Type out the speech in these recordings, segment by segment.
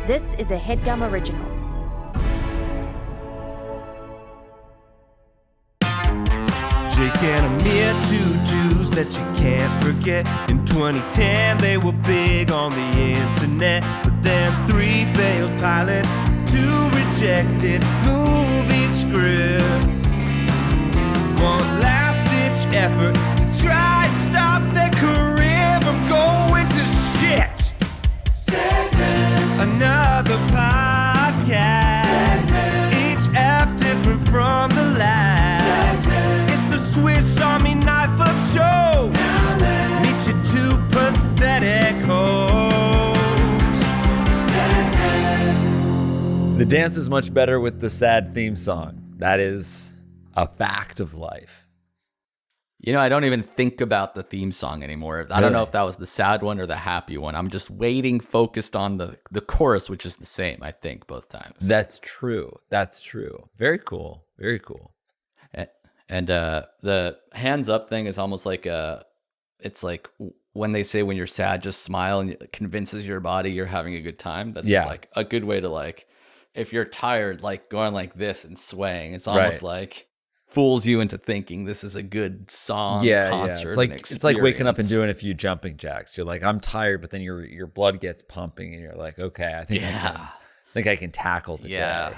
This is a Headgum original. Jake and Amir, two Jews that you can't forget. In 2010, they were big on the internet. But then 3 failed pilots, 2 rejected movie scripts. One last-ditch effort to try and stop their career from going to shit. Segment. Another podcast. Segment. Each app different from the last. Segment. It's the Swiss Army knife of shows. Meet your 2 pathetic hosts. Segment. The dance is much better with the sad theme song. That is a fact of life. You know, I don't even think about the theme song anymore. I don't know if that was the sad one or the happy one. I'm just waiting, focused on the chorus, which is the same, I think, both times. That's true. That's true. Very cool. Very cool. And the hands up thing is almost like it's like when they say when you're sad, just smile, and it convinces your body you're having a good time. That's just like a good way to, like, if you're tired, like going like this and swaying, it's almost like fools you into thinking this is a good song, concert. It's like waking up and doing a few jumping jacks. You're like, I'm tired, but then your blood gets pumping, and you're like, okay, I think I can tackle the day.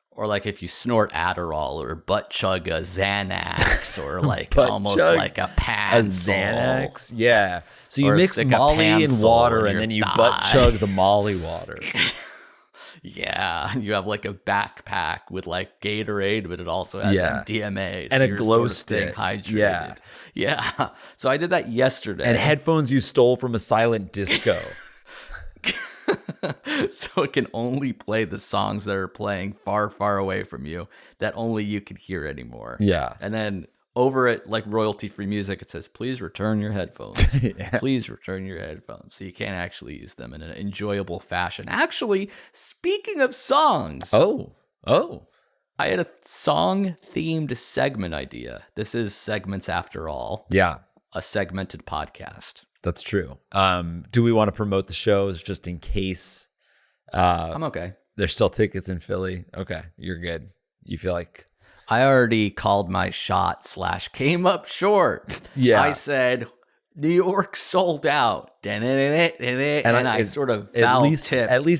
Or like if you snort Adderall or butt chug a Xanax or like almost like a Pansol. Xanax, yeah. So you mix Molly and water, and then you butt chug the Molly water. Yeah, you have like a backpack with like Gatorade, but it also has MDMA. So and a glow stick. Hydrated. Yeah. So I did that yesterday. And headphones you stole from a silent disco. So it can only play the songs that are playing far, far away from you that only you can hear anymore. Yeah. And then over it, like royalty-free music, it says, please return your headphones. Please return your headphones. So you can't actually use them in an enjoyable fashion. Actually, speaking of songs. Oh. I had a song-themed segment idea. This is Segments After All. Yeah. A segmented podcast. That's true. Do we want to promote the shows just in case? I'm okay. There's still tickets in Philly. Okay. You're good. You feel like... I already called my shot / came up short. Yeah. I said, New York sold out. And I sort of at least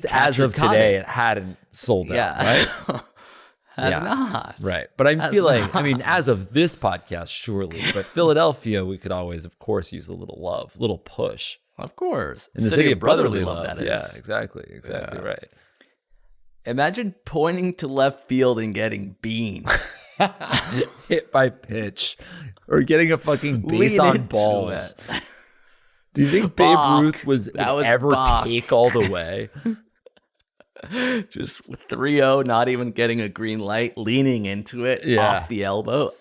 as of today, it hadn't sold out, right? Has not. Right. But I feel like, as of this podcast, surely. But Philadelphia, we could always, of course, use a little love, little push. Of course. In the city of brotherly love, love. that is. Yeah, exactly right. Imagine pointing to left field and getting beamed. Hit by pitch. Or getting a fucking base on balls. Do you think Babe Ruth would ever take all the way? Just 3-0, not even getting a green light, leaning into it off the elbow.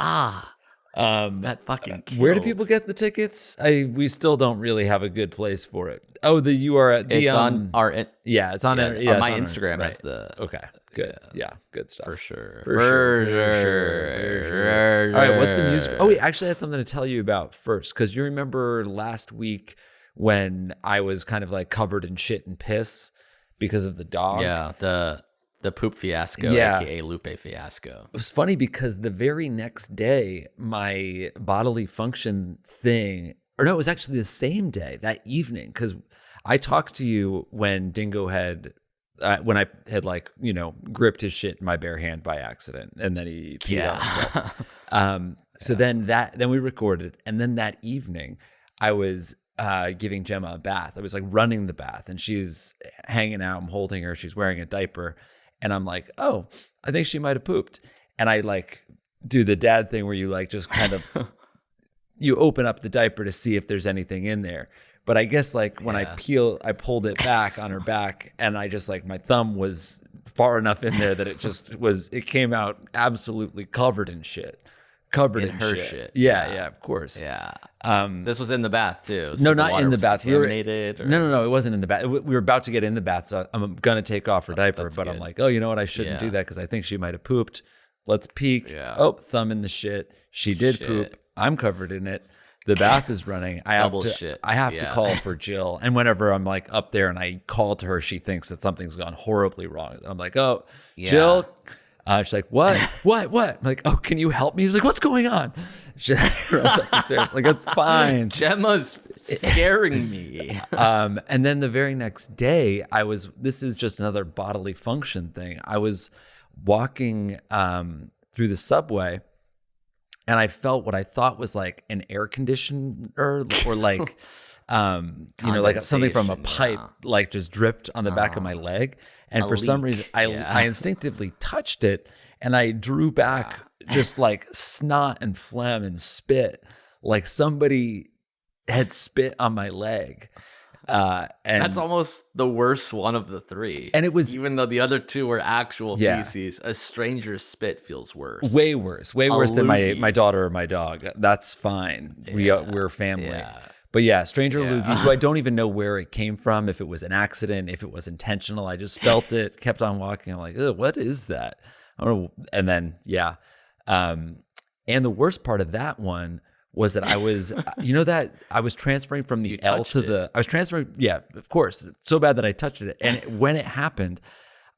That fucking killed. Where do people get the tickets? We still don't really have a good place for it. Oh, the URL. It's on our. It's on my Instagram. Has the. Okay, good. Yeah, good stuff. For sure. For sure. All right, what's the music? Oh, wait, actually, I had something to tell you about first, because you remember last week when I was kind of like covered in shit and piss because of the dog. Yeah, the poop fiasco, aka Lupe fiasco. It was funny because the very next day, my bodily function thing, or no, it was actually the same day, that evening, because I talked to you when Dingo had, when I had gripped his shit in my bare hand by accident, and then he peed on himself. So then we recorded, and then that evening, I was giving Gemma a bath. I was like running the bath, and she's hanging out. I'm holding her. She's wearing a diaper. And I'm like, oh, I think she might have pooped. And I do the dad thing where you just kind of, you open up the diaper to see if there's anything in there. But I guess when I pulled it back on her back, and I just my thumb was far enough in there that it came out absolutely covered in shit. Covered in her shit. Yeah, of course. Yeah. This was in the bath too. So no, not in the bath. No, it wasn't in the bath. We were about to get in the bath, so I'm gonna take off her diaper, but I'm like, oh, you know what? I shouldn't do that because I think she might have pooped. Let's peek. Yeah. Oh, thumb in the shit. She did poop. I'm covered in it. the bath is running. I have to call for Jill. And whenever I'm like up there and I call to her, she thinks that something's gone horribly wrong. I'm like, oh, Jill. She's like, what? I'm like, oh, can you help me? She's like, what's going on? She runs up the stairs. Like, it's fine. Gemma's scaring me. And then the very next day, this is just another bodily function thing. I was walking through the subway, and I felt what I thought was like an air conditioner or like, like something from a pipe, like just dripped on the back of my leg. And for some reason, I instinctively touched it, and I drew back just like snot and phlegm and spit, like somebody had spit on my leg. And that's almost the worst one of the three. And it was, even though the other two were actual feces, a stranger's spit feels worse. Way worse than my daughter or my dog. That's fine. We're family. Yeah. But yeah, stranger loogie, who I don't even know where it came from, if it was an accident, if it was intentional. I just felt it, kept on walking. I'm like, what is that? I don't know. And then, and the worst part of that one was that I was, that I was transferring from the L to the, I was transferring, of course, so bad that I touched it. And when it happened,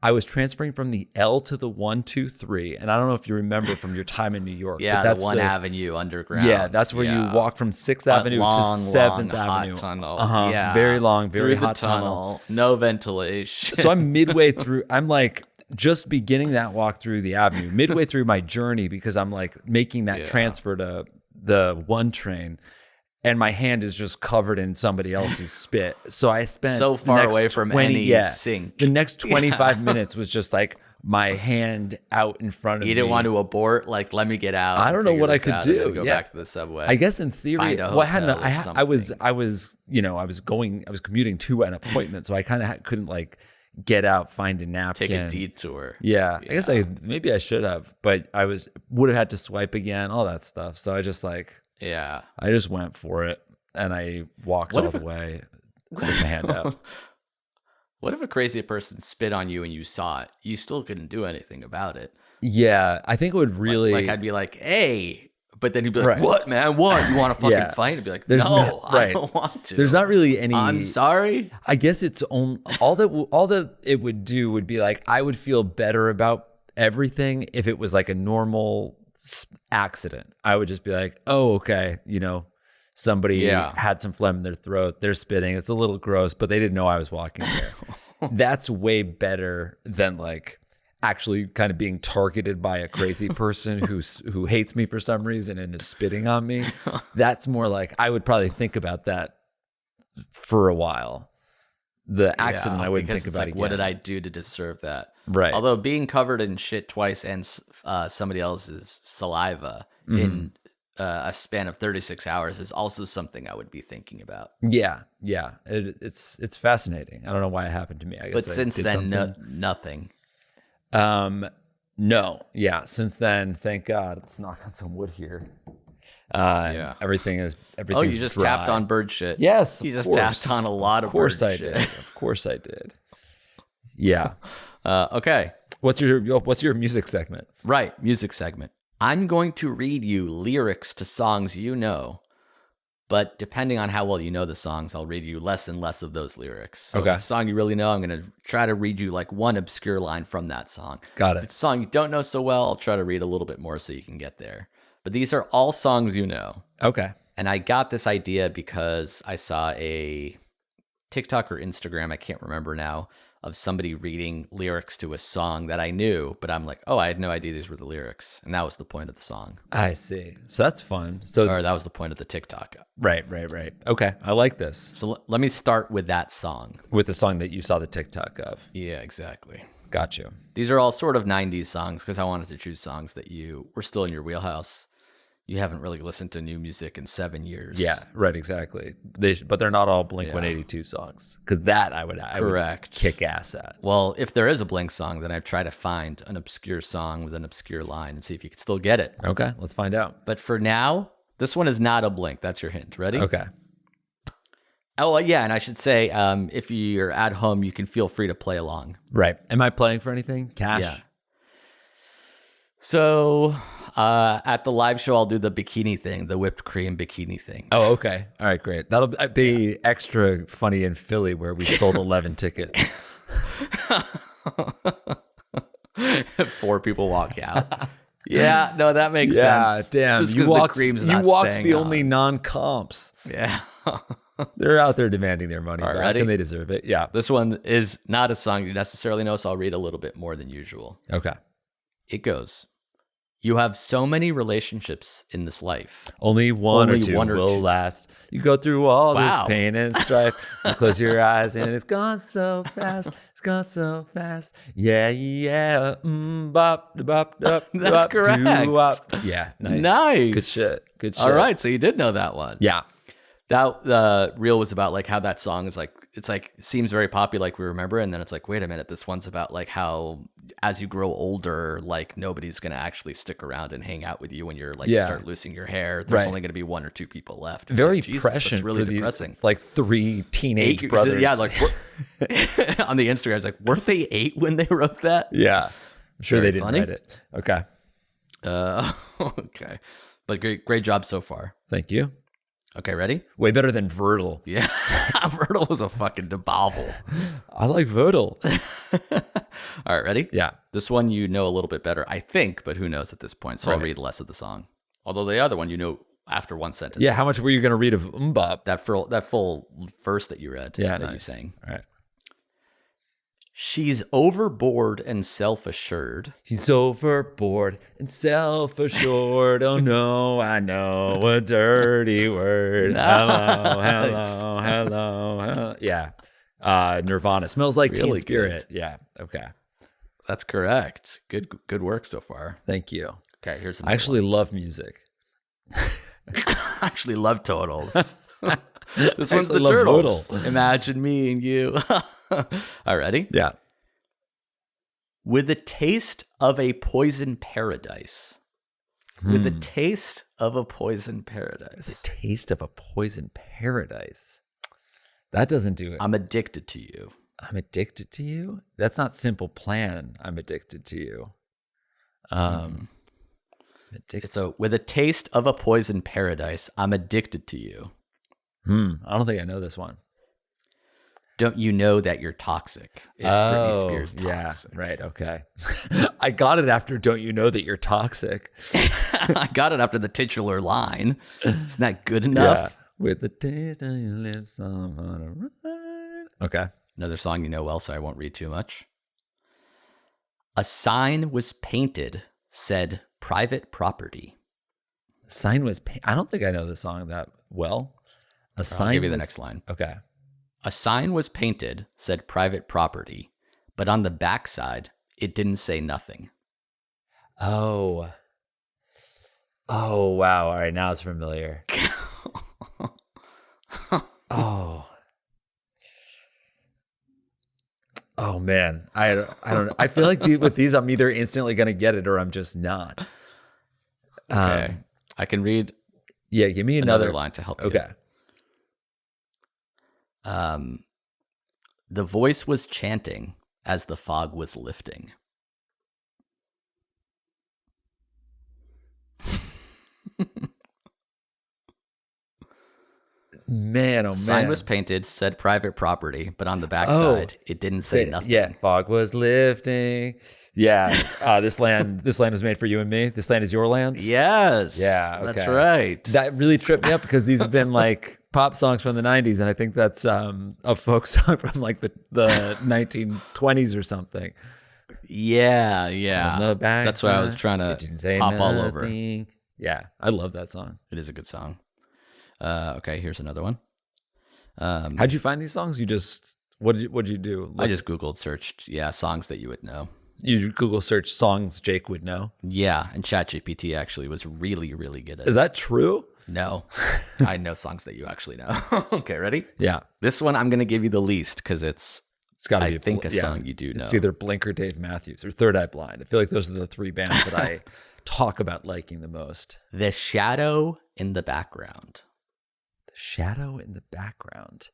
I was transferring from the L to the 1, 2, 3. And I don't know if you remember from your time in New York. Yeah, but that's the 1 Avenue underground. Yeah, that's where you walk from 6th Avenue to 7th Avenue. Hot tunnel. Very long, very through hot the tunnel. No ventilation. So I'm midway through. I'm like just beginning that walk through the avenue, midway through my journey, because I'm like making that transfer to the 1 train. And my hand is just covered in somebody else's spit. So I spent so far away from any sink. The next 25 minutes was just like my hand out in front of me. You didn't want to abort? Like, let me get out. I don't know what I could do. Go back to the subway. I guess in theory, I was commuting to an appointment, so I kind of couldn't like get out, find a napkin, take a detour. Yeah. I guess maybe I should have, but would have had to swipe again, all that stuff. So I just like. Yeah. I just went for it, and I walked all the way with my hand out. What if a crazy person spit on you and you saw it? You still couldn't do anything about it. Yeah, I think it would really... Like I'd be like, hey... But then he'd be like, what, man? What? You want to fucking fight? I'd be like, I don't want to. There's not really any... I'm sorry? I guess it's all that it would do would be like, I would feel better about everything if it was like a normal... accident. I would just be like, oh, okay, somebody had some phlegm in their throat, they're spitting, it's a little gross, but they didn't know I was walking there. That's way better than like actually kind of being targeted by a crazy person who hates me for some reason and is spitting on me. That's more like, I would probably think about that for a while. The accident I wouldn't think about like, again. What did I do to deserve that? Right. Although being covered in shit twice and somebody else's saliva in a span of 36 hours is also something I would be thinking about. Yeah. It's fascinating. I don't know why it happened to me. I guess. But since then, nothing. No. Yeah. Since then, thank God. Let's knock on some wood here. Everything's Oh, you just dry. tapped on bird shit. Yes, you just tapped on a lot of bird shit. Of course I did. Yeah. Okay. What's your music segment? Right, music segment. I'm going to read you lyrics to songs you know, but depending on how well you know the songs, I'll read you less and less of those lyrics. So if it's a song you really know, I'm going to try to read you like one obscure line from that song. Got it. If it's a song you don't know so well, I'll try to read a little bit more so you can get there. But these are all songs you know. Okay. And I got this idea because I saw a TikTok or Instagram, I can't remember now, of somebody reading lyrics to a song that I knew, but I'm like, oh, I had no idea these were the lyrics. And that was the point of the song. I see. So that's fun. Or that was the point of the TikTok. Right. Okay. I like this. So let me start with that song. With the song that you saw the TikTok of. Yeah, exactly. Got you. These are all sort of 90s songs because I wanted to choose songs that were still in your wheelhouse. You haven't really listened to new music in 7 years. Yeah, right, exactly. But they're not all Blink-182 songs, because that I would kick ass at. Well, if there is a Blink song, then I'd try to find an obscure song with an obscure line and see if you could still get it. Okay, let's find out. But for now, this one is not a Blink. That's your hint. Ready? Okay. Oh, yeah, and I should say, if you're at home, you can feel free to play along. Right. Am I playing for anything? Cash? Yeah. So At the live show, I'll do the bikini thing, the whipped cream bikini thing. Oh, okay. All right, great. That'll be extra funny in Philly where we sold 11 tickets. 4 people walk out. Yeah, no, that makes Yeah, sense. damn. Just You 'cause walked, the cream's you not walked staying the on. only non-comps. Yeah. They're out there demanding their money back, ready? and they deserve it. Yeah. This one is not a song you necessarily know, so I'll read a little bit more than usual. Okay. It goes, you have so many relationships in this life. Only one Only or two one or will two. last. You go through all Wow. this pain and strife. You close your eyes and it's gone so fast. It's gone so fast. Yeah, yeah. Bop, bop, bop. That's bop, correct. doo-wop. Yeah, nice. Nice. Good shit. Good shit. All right, so you did know that one. Yeah. That reel was about like how that song is like, it's like seems very poppy like we remember, and then it's like, wait a minute, this one's about like how as you grow older, like nobody's gonna actually stick around and hang out with you when you're like start losing your hair. There's Right. only gonna be 1 or 2 people left. It's Very like, Jesus, prescient that's really for depressing. these like 3 teenage brothers. Yeah, like on the Instagram, it's like, weren't they 8 when they wrote that? Yeah. I'm sure Very they didn't funny. write it. Okay. Okay, but great job so far. Thank you. Okay, ready? Way better than Vertil. Yeah, Vertil was a fucking debacle. I like Vertil. All right, ready? Yeah. This one you know a little bit better, I think, but who knows at this point. So I'll read less of the song. Although the other one you know after one sentence. Yeah. How much were you going to read of Mbop? That full verse that you read. Yeah. That you Nice. sang. All right. She's overboard and self-assured. She's overboard and self-assured. Oh no, I know a dirty word. Hello, hello, hello, hello. Yeah. Nirvana. Smells like Teen Really Spirit. Yeah. Okay. That's correct. Good work so far. Thank you. Okay, here's I actually love music. I actually love Totals. This one's the love Turtles. Bodily. Imagine me and you. All right, ready? Yeah. With a taste of a poison paradise. With a taste of a poison paradise. The taste of a poison paradise. That doesn't do it. I'm addicted to you. I'm addicted to you. That's not Simple Plan. I'm addicted to you. Addicted. So, with a taste of a poison paradise, I'm addicted to you. I don't think I know this one. Don't you know that you're toxic? It's Britney Spears toxic. Yeah, right. Okay. I got it after Don't You Know That You're Toxic? I got it after the titular line. Isn't that good enough? With the taste of your lips on a ride. Okay. Another song you know well, so I won't read too much. A sign was painted, said private property. Sign was. I don't think I know the song that well. A sign. I'll give you the was- next line. Okay. A sign was painted, said private property, but on the backside, it didn't say nothing. Oh. Oh wow! All right, now it's familiar. Oh. Oh man, I don't know. I feel like with these, I'm either instantly gonna get it or I'm just not. Okay. I can read Yeah, give me another line to help you. Okay. The voice was chanting as the fog was lifting. Man, oh man. Sign was painted, said private property, but on the backside, it didn't say nothing. Yeah, fog was lifting. Yeah, this land was made for you and me. This land is your land. Yes. Yeah, That's okay. right. That really tripped me up because these have been like pop songs from the 90s, and I think that's a folk song from like the 1920s or something. Yeah. On the back That's why I was side, trying it to didn't say hop all over. nothing. Yeah, I love that song. It is a good song. Okay, here's another one. How'd you find these songs? You just what'd you do? I just Googled, searched, songs that you would know. You Google search songs Jake would know. Yeah, and ChatGPT actually was really, really good at Is it. that true? No, I know songs that you actually know. Okay, ready? Yeah, This one I'm going to give you the least because it's got to I be. think a song you do know. It's either Blink or Dave Matthews or Third Eye Blind. I feel like those are the 3 bands that I talk about liking the most. The Shadow in the Background. The Shadow in the Background.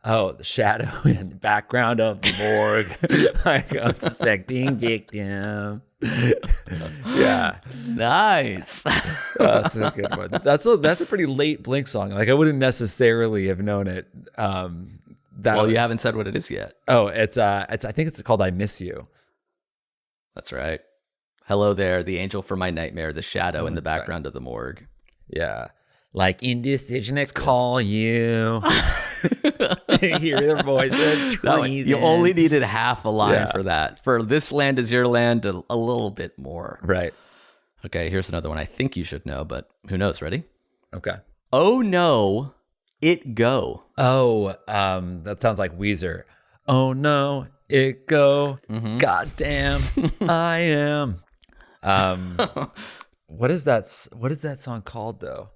Oh, the shadow in the background of the morgue. Like unsuspecting victim. Yeah. Nice. That's a good one. That's a pretty late Blink song. Like I wouldn't necessarily have known it. Well, you haven't said what it is yet. Oh, it's I think it's called I Miss You. That's right. Hello there, the angel from my nightmare, the shadow in the background of the morgue. Yeah. Like indecision to call you. Hear their voice. You only needed half a line for that. For This Land Is Your Land, a little bit more. Right. Okay, here's another one I think you should know, but who knows? Ready? Okay. Oh no, it go. Oh, that sounds like Weezer. Oh no, it go. Mm-hmm. God damn, I am. What is that song called though?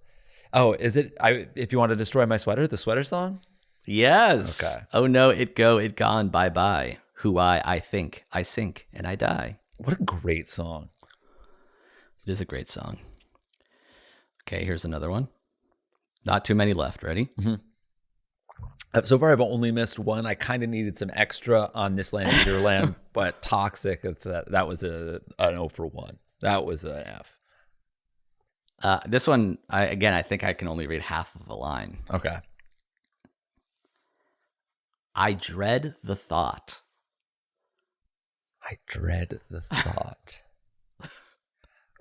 Oh, is it If You Want to Destroy My Sweater, the sweater song? Yes. Okay. Oh no, it go, it gone, bye bye. Who I think, I sink, and I die. What a great song. It is a great song. Okay, here's another one. Not too many left. Ready? Mm-hmm. So far, I've only missed one. I kind of needed some extra on This Land Is Your Land, but Toxic, that was an O for 1. That was an F. This one, I think I can only read half of a line. Okay. I dread the thought. I dread the thought.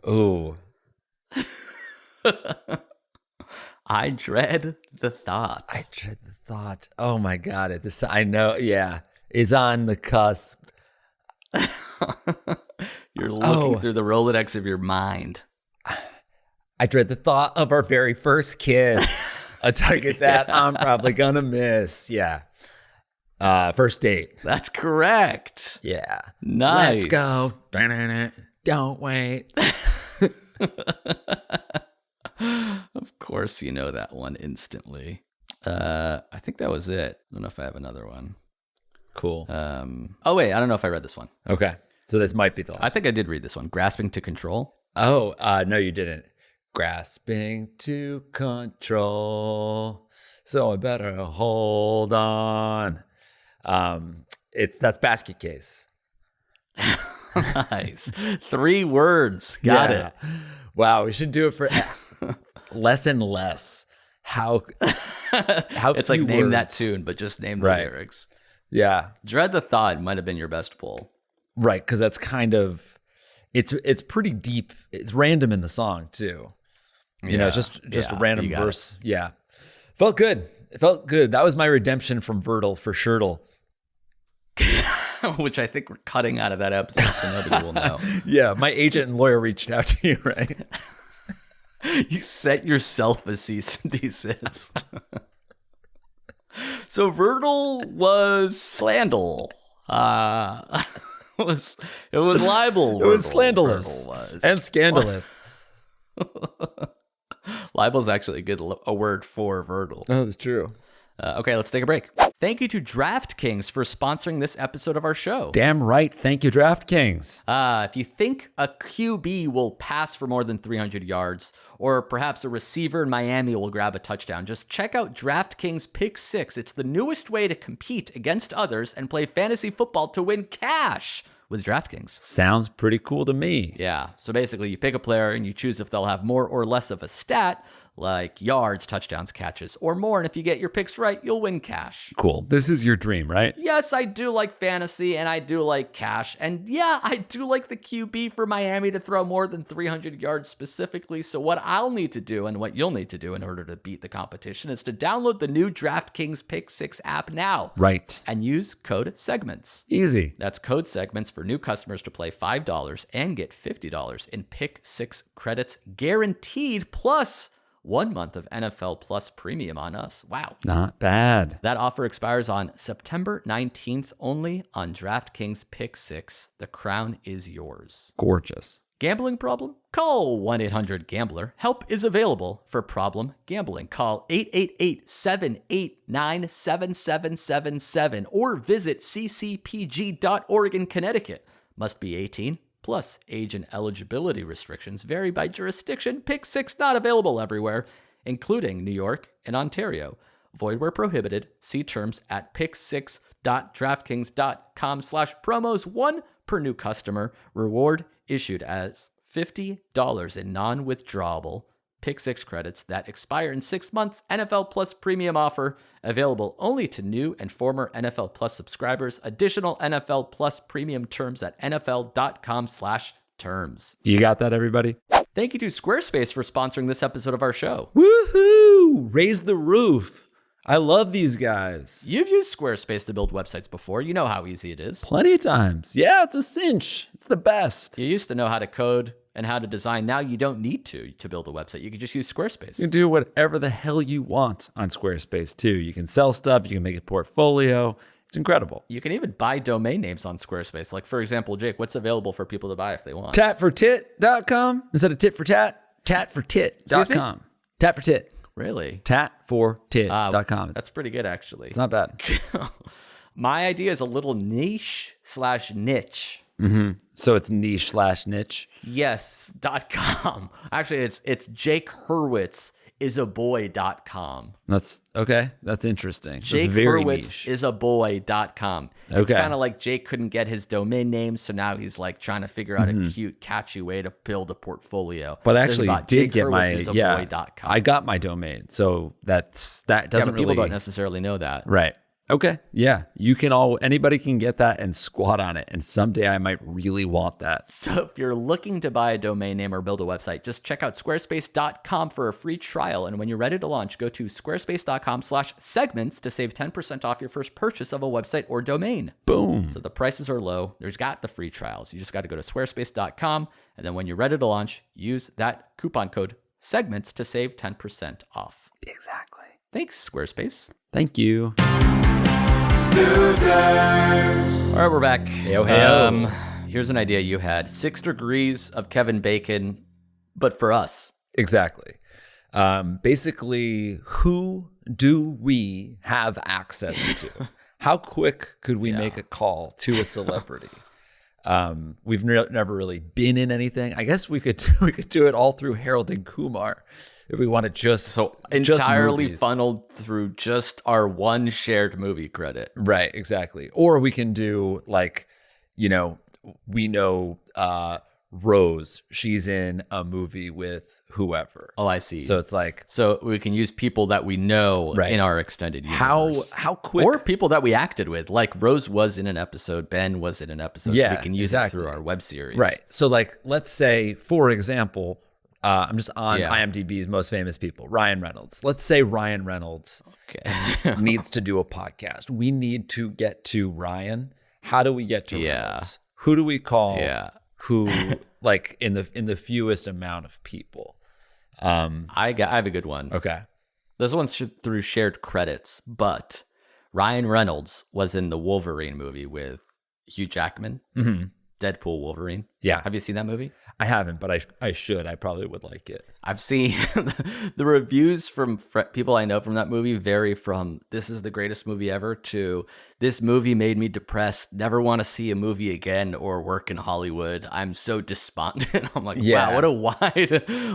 Ooh. I dread the thought. I dread the thought. Oh my God. I know. Yeah. It's on the cusp. You're looking through the Rolodex of your mind. I dread the thought of our very first kiss. A target that I'm probably gonna miss. Yeah. First date. That's correct. Yeah. Nice. Let's go. Don't wait. Of course you know that one instantly. I think that was it. I don't know if I have another one. Cool. Oh wait, I don't know if I read this one. Okay. So this might be the last I think I did read this one. Grasping to Control. Oh, no, you didn't. Grasping to control. So I better hold on. That's Basket Case. Nice. 3 words. Got it. Wow, we should do it for less and less. How it's like name that tune, but just name the lyrics. Yeah. Dread the Thought might have been your best pull. Right, because that's kind of it's pretty deep. It's random in the song too. You know, just a random verse. It. Yeah. Felt good. It felt good. That was my redemption from Vertle for Shirtle. Which I think we're cutting out of that episode so nobody will know. Yeah, my agent and lawyer reached out to you, right? You sent yourself a cease and desist. So Vertle was slandal. It was libel. It was scandalous and scandalous. Libel is actually a word for Vertle. Oh, that's true. Okay, let's take a break. Thank you to DraftKings for sponsoring this episode of our show. Damn right. Thank you, DraftKings. If you think a QB will pass for more than 300 yards, or perhaps a receiver in Miami will grab a touchdown, just check out DraftKings Pick 6. It's the newest way to compete against others and play fantasy football to win cash with DraftKings. Sounds pretty cool to me. Yeah. So basically, you pick a player and you choose if they'll have more or less of a stat, like yards, touchdowns, catches, or more. And if you get your picks right, you'll win cash. Cool. This is your dream, right? Yes, I do like fantasy and I do like cash. And yeah, I do like the QB for Miami to throw more than 300 yards specifically. So what I'll need to do and what you'll need to do in order to beat the competition is to download the new DraftKings Pick 6 app now. Right. And use code SEGMENTS. Easy. That's code SEGMENTS for new customers to play $5 and get $50 in Pick 6 credits guaranteed, plus 1 month of NFL Plus premium on us. Wow. Not bad. That offer expires on September 19th only on DraftKings Pick 6. The crown is yours. Gorgeous. Gambling problem? Call 1-800-GAMBLER. Help is available for problem gambling. Call 888-789-7777 or visit ccpg.org in Connecticut. Must be 18. Plus, age and eligibility restrictions vary by jurisdiction. Pick 6 not available everywhere, including New York and Ontario. Void where prohibited. See terms at pick6.draftkings.com/promos. 1 per new customer. Reward issued as $50 in non-withdrawable Pick 6 credits that expire in 6 months. NFL Plus premium offer available only to new and former NFL Plus subscribers. Additional NFL Plus premium terms at nfl.com/terms. You got that, everybody? Thank you to Squarespace for sponsoring this episode of our show. Woohoo! Raise the roof. I love these guys. You've used Squarespace to build websites before. You know how easy it is. Plenty of times. Yeah, it's a cinch. It's the best. You used to know how to code and how to design. Now you don't need to build a website. You can just use Squarespace. You can do whatever the hell you want on Squarespace too. You can sell stuff. You can make a portfolio. It's incredible. You can even buy domain names on Squarespace. Like, for example, Jake, what's available for people to buy if they want? Tatfortit.com instead of tit for tat. Tatfortit.com. Tat for tit. Really? Tatfortit.com. That's pretty good, actually. It's not bad. My idea is a little niche/niche. Mm-hmm. So it's niche/niche. Yes, .com. Actually, it's Jake Hurwitz is a boy.com. That's okay. That's interesting. Jake That's very Hurwitz niche. is a boy.com. Okay. It's kind of like Jake couldn't get his domain name, so now he's like trying to figure out a cute, catchy way to build a portfolio. But I actually did get my boy.com. I got my domain, so that doesn't people really don't necessarily know that. Right. Okay. Yeah. Anybody can get that and squat on it. And someday I might really want that. So if you're looking to buy a domain name or build a website, just check out squarespace.com for a free trial. And when you're ready to launch, go to squarespace.com/segments to save 10% off your first purchase of a website or domain. Boom. So the prices are low. There's got the free trials. You just got to go to squarespace.com. And then when you're ready to launch, use that coupon code segments to save 10% off. Exactly. Thanks, Squarespace. Thank you. Losers. All right, we're back. Hey-o. Here's an idea you had. 6 degrees of Kevin Bacon, but for us. Exactly. Basically, who do we have access to? How quick could we make a call to a celebrity? We've never really been in anything. I guess we could do it all through Harold and Kumar. If we want to just entirely funneled through just our one shared movie credit. Right, exactly. Or we can do we know Rose, she's in a movie with whoever. Oh, I see. So it's like, so we can use people that we know in our extended universe. How quick, or people that we acted with, like Rose was in an episode, Ben was in an episode. Yeah, so we can use it through our web series. Right. So like, let's say, for example, I'm just on IMDb's most famous people. Ryan Reynolds. Let's say Ryan Reynolds needs to do a podcast. We need to get to Ryan. How do we get to Reynolds? Who do we call? Who like in the fewest amount of people? I have a good one. Okay. This one's through shared credits, but Ryan Reynolds was in the Wolverine movie with Hugh Jackman. Mm-hmm. Deadpool Wolverine. Yeah. Have you seen that movie? I haven't, but I should. I probably would like it. I've seen the reviews from people I know from that movie vary from this is the greatest movie ever to this movie made me depressed, never want to see a movie again or work in Hollywood. I'm so despondent. I'm like, wow, what a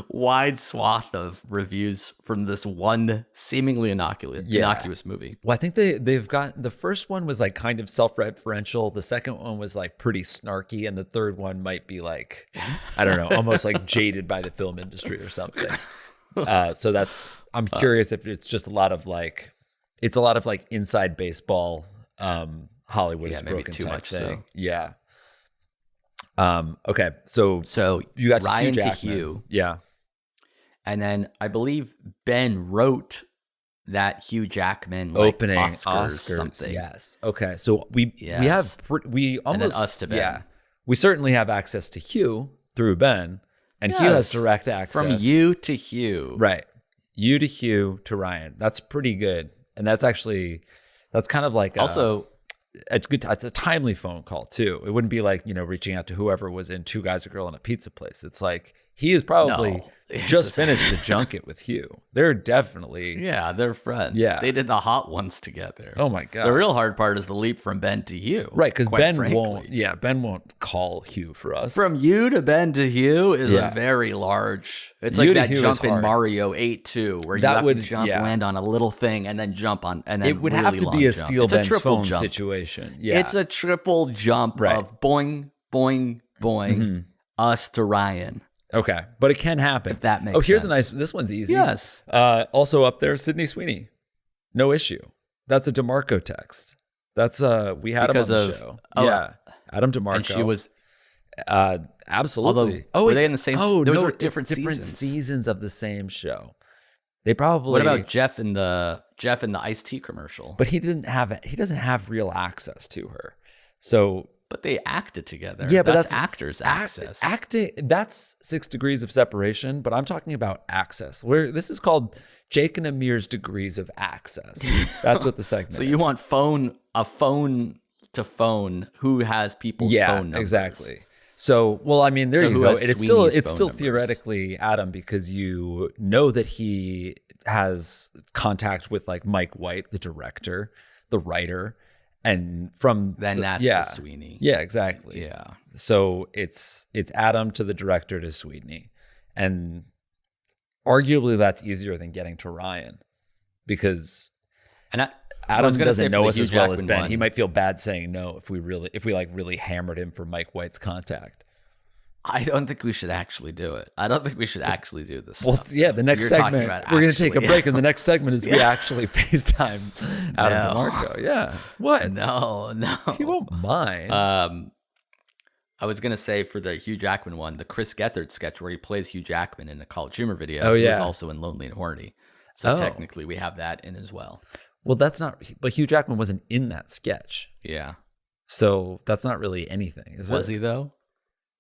wide swath of reviews from this one seemingly innocuous movie. Well, I think they've got, the first one was like kind of self-referential. The second one was like pretty snarky. And the third one might be like, I don't know, almost like jaded by the film industry or something. So I'm curious if it's just a lot of like inside baseball, Hollywood is broken too type much thing. so. Yeah. Okay. So you got Ryan Hugh to Jackman. Hugh. Yeah. And then I believe Ben wrote that Hugh Jackman Opening Oscars something. Yes. Okay. So we almost, and then us to Ben. Yeah, we certainly have access to Hugh through Ben, and Hugh has direct access from you to Hugh. Right. You to Hugh to Ryan. That's pretty good. And that's kind of like also it's a timely phone call too. It wouldn't be like, reaching out to whoever was in Two Guys, a Girl, and a Pizza Place. It's like He is probably No. just finished the junket with Hugh. They're definitely Yeah, they're friends. Yeah. They did the hot ones together. Oh my God. The real hard part is the leap from Ben to Hugh. right, because quite Ben frankly. won't. Ben won't call Hugh for us. From you to Ben to Hugh is Yeah. a very large. It's You like to that Hugh is jump in hard. Mario 8 too, where you That have would- to jump, yeah. land on a little thing, and then jump on. And then it would really have to long be a jump. steal It's a Ben's triple phone jump. situation. Yeah, It's a triple jump Right. of boing, boing, boing, us to Ryan. okay, but it can happen. If that makes Oh, here's sense. a nice. This one's easy. Yes. Also up there, Sydney Sweeney. No issue. That's a DeMarco text. That's we had Because him on the of- show. oh, yeah, Adam DeMarco. And she was. absolutely. Although, were they in the same? Oh those no, were it's different different seasons. seasons of the same show. They probably. What about Jeff in the iced tea commercial? But he didn't have it. He doesn't have real access to her. So But they acted together. yeah, but that's that's actors' access. Acting. That's 6 degrees of separation. But I'm talking about access. Where this is called Jake and Amir's degrees of access. That's what the segment. So you want a phone to phone who has people's phone numbers. exactly. So, well, I mean, there So you who go. has It's Sweeney's phone still numbers? theoretically Adam because you know that he has contact with like Mike White, the director, the writer, and from Then that's yeah, to Sweeney. Yeah, exactly. Yeah. So it's Adam to the director to Sweeney, and arguably that's easier than getting to Ryan because And I Adam was gonna say doesn't for know the us Hugh as well as Jackman Ben. one- He might feel bad saying no if we really hammered him for Mike White's contact. I don't think we should actually do it. I don't think we should actually do this. Well, stuff. yeah, the next You're talking segment about we're going to take a actually. break, and the next segment is we actually FaceTime Adam No. DeMarco. Yeah, what? No. He won't mind. I was gonna say for the Hugh Jackman one, the Chris Gethard sketch where he plays Hugh Jackman in a College Humor video. Oh, He was yeah. also in Lonely and Horny. So Oh. technically we have that in as well. Well, that's not. But Hugh Jackman wasn't in that sketch, Yeah. so that's not really anything, is Was it? he though?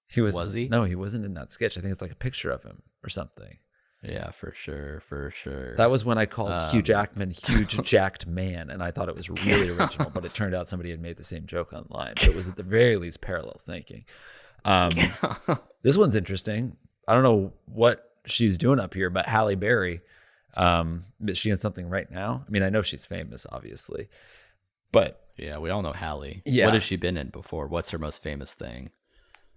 He was. Was he? No, he wasn't in that sketch. I think it's like a picture of him or something. Yeah, for sure. That was when I called Hugh Jackman "huge jacked man," and I thought it was really original. But it turned out somebody had made the same joke online. But it was at the very least parallel thinking. This one's interesting. I don't know what she's doing up here, but Halle Berry, is she in something right now? I mean, I know she's famous, obviously, but Yeah, we all know Halle. Yeah. What has she been in before? What's her most famous thing?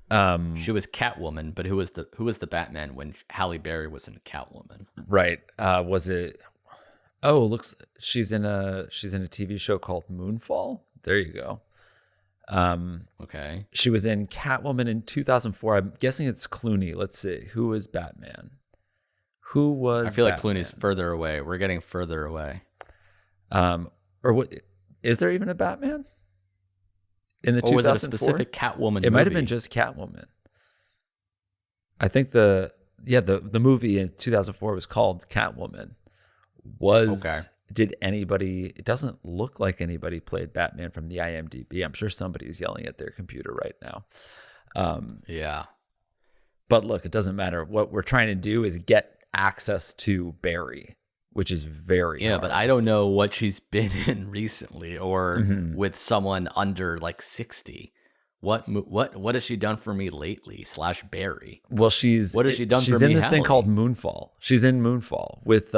She was Catwoman, but who was the Batman when Halle Berry was in Catwoman? right. Was it? Oh, looks she's in a TV show called Moonfall. There you go. Okay. She was in Catwoman in 2004. I'm guessing it's Clooney. Let's see. Who was Batman? Who was I feel like Batman? Clooney's further away. We're getting further away. Or what? Is there even a Batman? In the Or was it a 2004? specific Catwoman It might have movie? been just Catwoman. I think the movie in 2004 was called Catwoman. Okay. Did anybody? It doesn't look like anybody played Batman from the IMDb. I'm sure somebody's yelling at their computer right now. Yeah. But look, it doesn't matter. What we're trying to do is get access to Barry, which is very Yeah, hard. but I don't know what she's been in recently or Mm-hmm. with someone under like 60. What has she done for me lately? / Barry. What has she done? She's for in me, this thing Halle? called Moonfall. She's in Moonfall with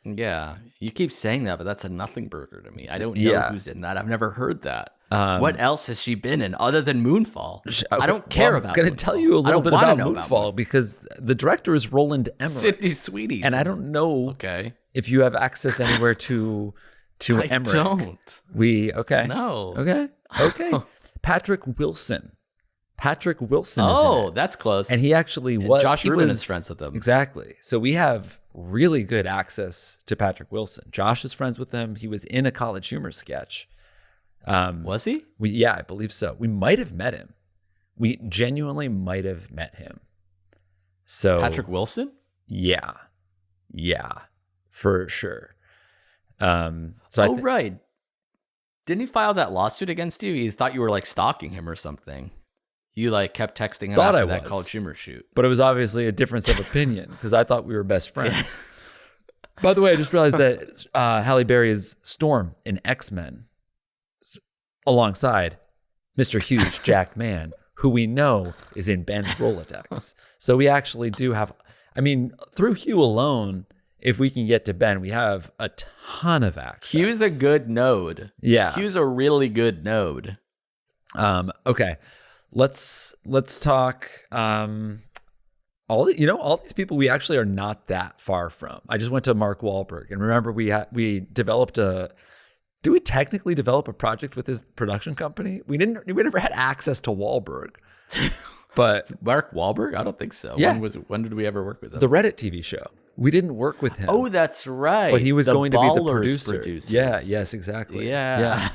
Yeah, you keep saying that, but that's a nothing burger to me. I don't know Yeah. who's in that. I've never heard that. What else has she been in other than Moonfall? I don't care well, about. I'm going to tell you a Moonfall. I little don't bit wanna about know Moonfall because the director is Roland Emmerich, Sydney Sweeney. and I don't know Okay. if you have access anywhere to I Emmerich. don't. Okay. Patrick Wilson. Patrick Wilson. is in Oh, it. that's close. And he actually was. Josh he Rubin was- is friends with him. Exactly. So we have really good access to Patrick Wilson. Josh is friends with him. He was in a College Humor sketch. Was he? Yeah, I believe so. We might have met him. We genuinely might have met him. So Patrick Wilson? yeah, for sure. So Right. Didn't he file that lawsuit against you? He thought you were like stalking him or something. You like kept texting him Thought after I that was. College Humor shoot. but it was obviously a difference of opinion because I thought we were best friends. By the way, I just realized that Halle Berry is Storm in X-Men alongside Mr. Huge Jack Man, who we know is in Ben's Rolodex. So we actually do have, I mean, through Hugh alone, if we can get to Ben, we have a ton of access. Hugh's a good node. Yeah. Hugh's a really good node. Okay. Let's talk all these people we actually are not that far from. I just went to Mark Wahlberg, and remember we developed do we technically develop a project with his production company? We never had access to Wahlberg. But Mark Wahlberg? I don't think so. Yeah. When did we ever work with him? The Reddit TV show. We didn't work with him. Oh, that's right. But he was going to be the Ballers producer. producers. Yeah, yes, exactly. Yeah.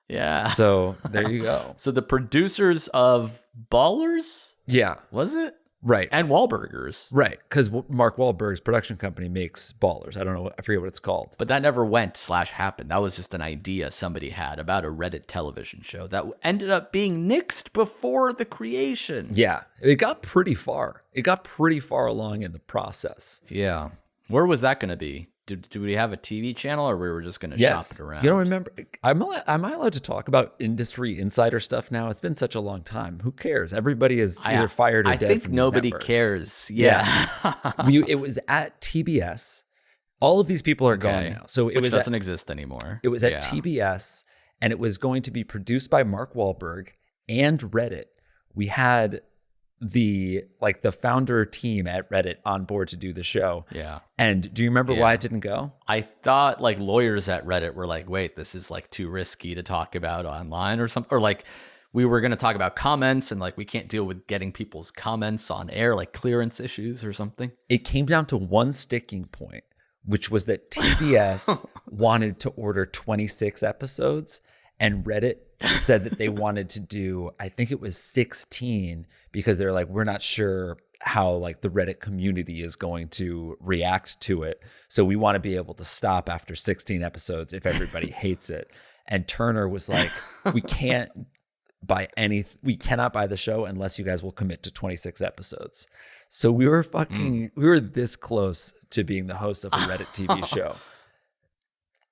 Yeah. So there you go. So the producers of Ballers? Yeah. Was it? Right. And Wahlburgers. Right. Because Mark Wahlberg's production company makes Ballers. I forget what it's called. But that never went/happened. That was just an idea somebody had about a Reddit television show that ended up being nixed before the creation. Yeah. It got pretty far. It got pretty far along in the process. Yeah. Where was that going to be? Do we have a TV channel, or we were just going to shop it around? You don't remember? Am I allowed to talk about industry insider stuff now? It's been such a long time. Who cares? Everybody is either fired or dead. I think from these nobody networks. cares. Yeah. It was at TBS. All of these people are gone now. So Which doesn't exist anymore. It was at TBS, and it was going to be produced by Mark Wahlberg and Reddit. We had the founder team at Reddit on board to do the show. Yeah. And do you remember why it didn't go? I thought lawyers at Reddit were like, wait, this is too risky to talk about online or something. Or we were going to talk about comments and we can't deal with getting people's comments on air, clearance issues or something. It came down to one sticking point, which was that TBS wanted to order 26 episodes, and Reddit said that they wanted to do, I think it was 16, because they're we're not sure how the Reddit community is going to react to it. So we want to be able to stop after 16 episodes if everybody hates it. And Turner was like, we cannot buy the show unless you guys will commit to 26 episodes. So we were we were this close to being the host of a Reddit TV show.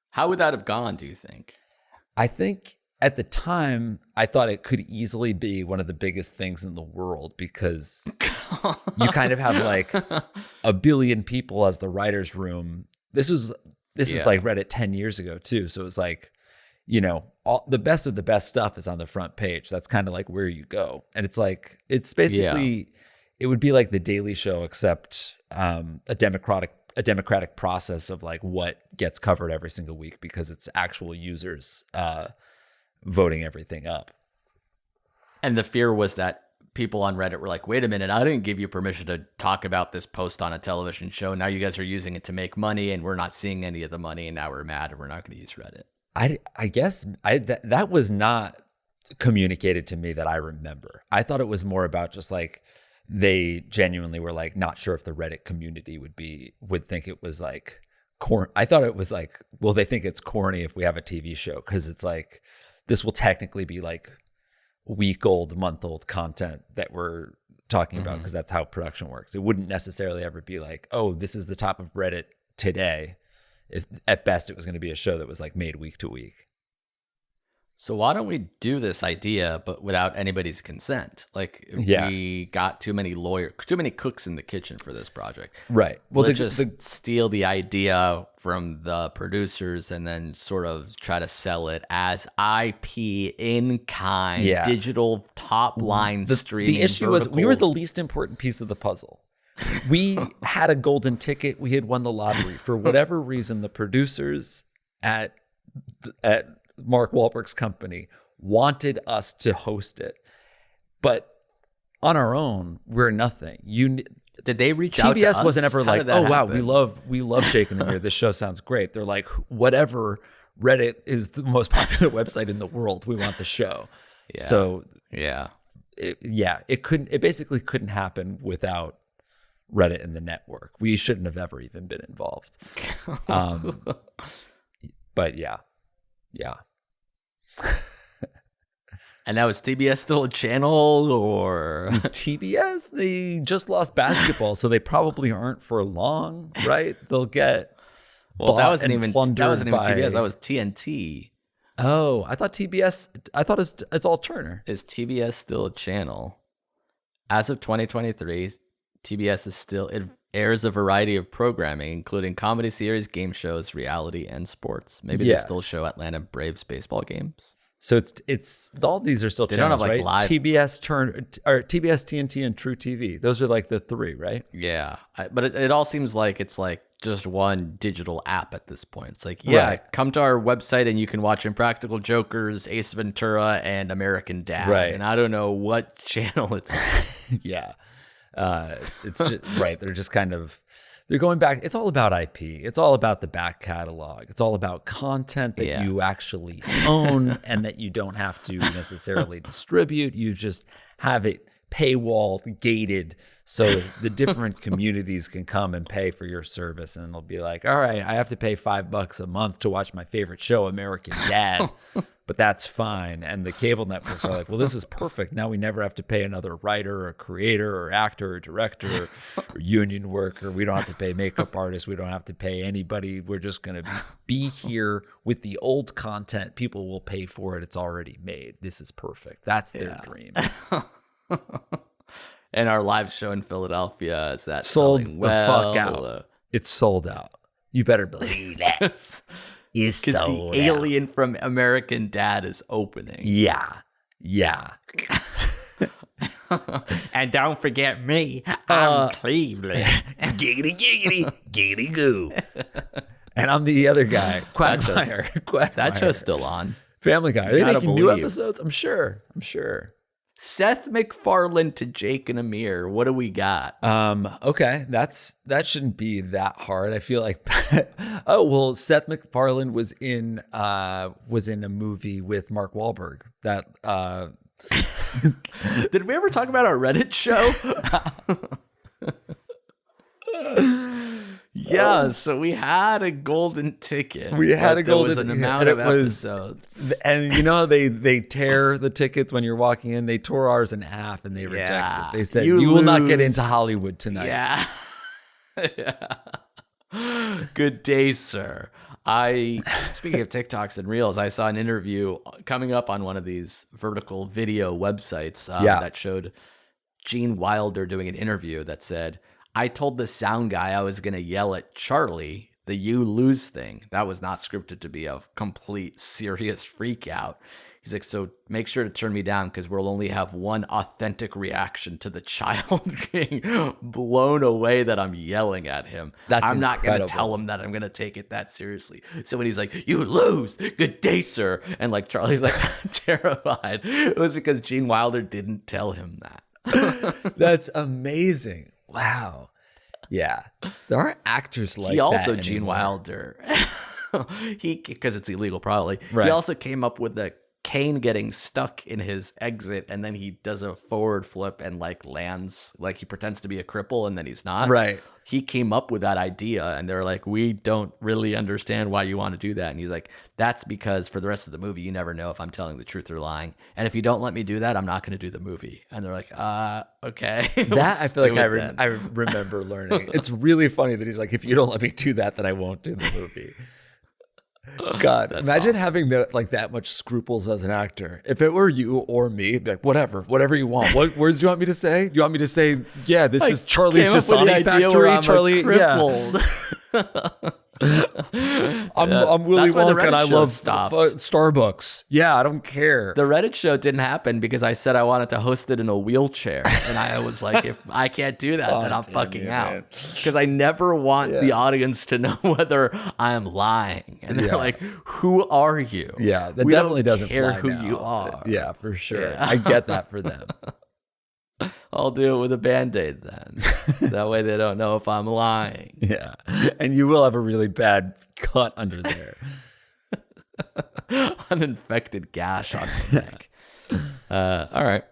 How would that have gone, do you think? I think at the time, I thought it could easily be one of the biggest things in the world, because you kind of have a billion people as the writer's room. This is Reddit 10 years ago too. So it's all the best of the best stuff is on the front page. That's kind of where you go. And it's basically, it would be like the Daily Show, except a democratic process of what gets covered every single week, because it's actual users voting everything up. And the fear was that people on Reddit were like, wait a minute, I didn't give you permission to talk about this post on a television show. Now you guys are using it to make money, and we're not seeing any of the money, and now we're mad and we're not going to use Reddit. I guess that was not communicated to me that I remember. I thought it was more about just they genuinely were not sure if the Reddit community would think it was corny. I thought it was well, they think it's corny if we have a TV show, because it's this will technically be week-old, month-old content that we're talking about, because that's how production works. It wouldn't necessarily ever be oh, this is the top of Reddit today. If at best it was going to be a show that was made week to week. So why don't we do this idea, but without anybody's consent? We got too many cooks in the kitchen for this project. Right. Well, let's steal the idea from the producers and then sort of try to sell it as IP in kind, digital top line streaming. The issue was we were the least important piece of the puzzle. We had a golden ticket. We had won the lottery. For whatever reason, the producers at Mark Wahlberg's company wanted us to host it, but on our own, we're nothing. Did they reach out to us? TBS wasn't ever How did that wow, happen? we love Jake and Amir. This show sounds great. They're whatever. Reddit is the most popular website in the world. We want the show. Yeah. So it basically couldn't happen without Reddit and the network. We shouldn't have ever even been involved. But yeah. And now is TBS still a channel, or is TBS? They just lost basketball, so they probably aren't for long, right? They'll get that wasn't even TBS. TBS. That was TNT. Oh, I thought TBS. I thought it's all Turner. Is TBS still a channel? As of 2023, TBS is still, it airs a variety of programming, including comedy series, game shows, reality, and sports. Maybe they still show Atlanta Braves baseball games. So it's all these are still They channels, don't have, like, right? live- TBS, TNT, and True TV. Those are like the three, right? Yeah, but it all seems like it's like just one digital app at this point. It's like, come to our website and you can watch Impractical Jokers, Ace Ventura, and American Dad. Right. And I don't know what channel it's on. Yeah. It's just right. They're just kind of, they're going back. It's all about IP. It's all about the back catalog. It's all about content that you actually own and that you don't have to necessarily distribute. You just have it paywall gated so the different communities can come and pay for your service. And they'll be like, all right, I have to pay $5 a month to watch my favorite show, American Dad. But that's fine. And the cable networks are like, well, this is perfect. Now we never have to pay another writer or creator or actor or director or union worker. We don't have to pay makeup artists. We don't have to pay anybody. We're just going to be here with the old content. People will pay for it. It's already made. This is perfect. That's their dream. And our live show in Philadelphia is that Sold selling the well? fuck out. It's sold out. You better believe that. Is Because the alien from American Dad is opening. Yeah. And don't forget me, I'm Cleveland. Giggity goo. And I'm the other guy, Quagmire. That show's still on. Family Guy. Are they Gotta making new believe. episodes? I'm sure. Seth MacFarlane to Jake and Amir. What do we got? Okay, that shouldn't be that hard. I feel like Seth MacFarlane was in a movie with Mark Wahlberg. Did we ever talk about our Reddit show? Yeah, so we had a golden ticket. There was an amount of episodes. And you know they tear the tickets when you're walking in. They tore ours in half and they rejected it. They said, you will not get into Hollywood tonight. Yeah. Good day, sir. Speaking of TikToks and Reels, I saw an interview coming up on one of these vertical video websites that showed Gene Wilder doing an interview that said, I told the sound guy I was going to yell at Charlie, the you lose thing. That was not scripted to be a complete serious freak out. He's like, so make sure to turn me down because we'll only have one authentic reaction to the child being blown away that I'm yelling at him. I'm not going to tell him that I'm going to take it that seriously. So when he's like, you lose, good day, sir. And like Charlie's like terrified. It was because Gene Wilder didn't tell him that. That's amazing. Wow. Yeah. There are actors like that. He also, anymore. Gene Wilder, because it's illegal probably, Right. He also came up with the cane getting stuck in his exit and then he does a forward flip and like lands, like he pretends to be a cripple and then he's not. Right. He came up with that idea and they're like, we don't really understand why you want to do that. And he's like, that's because for the rest of the movie, you never know if I'm telling the truth or lying. And if you don't let me do that, I'm not going to do the movie. And they're like, okay. That I feel like I remember learning. It's really funny that he's like, if you don't let me do that, then I won't do the movie. God, That's imagine awesome. having that much scruples as an actor. If it were you or me, it'd be like, whatever you want. What words do you want me to say? Do you want me to say, yeah, this is Charlie Dasani Factory? Charlie, crippled. I'm Willy That's why the Wonka and I Reddit show love stopped. Starbucks. Yeah, I don't care. The Reddit show didn't happen because I said I wanted to host it in a wheelchair. And I was like, if I can't do that, then I'm fucking out. Because I never want the audience to know whether I'm lying. And they're like, who are you? Yeah, that We definitely don't doesn't care fly who now. you are. Yeah, for sure. Yeah. I get that for them. I'll do it with a Band-Aid then. That way they don't know if I'm lying. Yeah, and you will have a really bad cut under there. An infected gash on my neck. All right.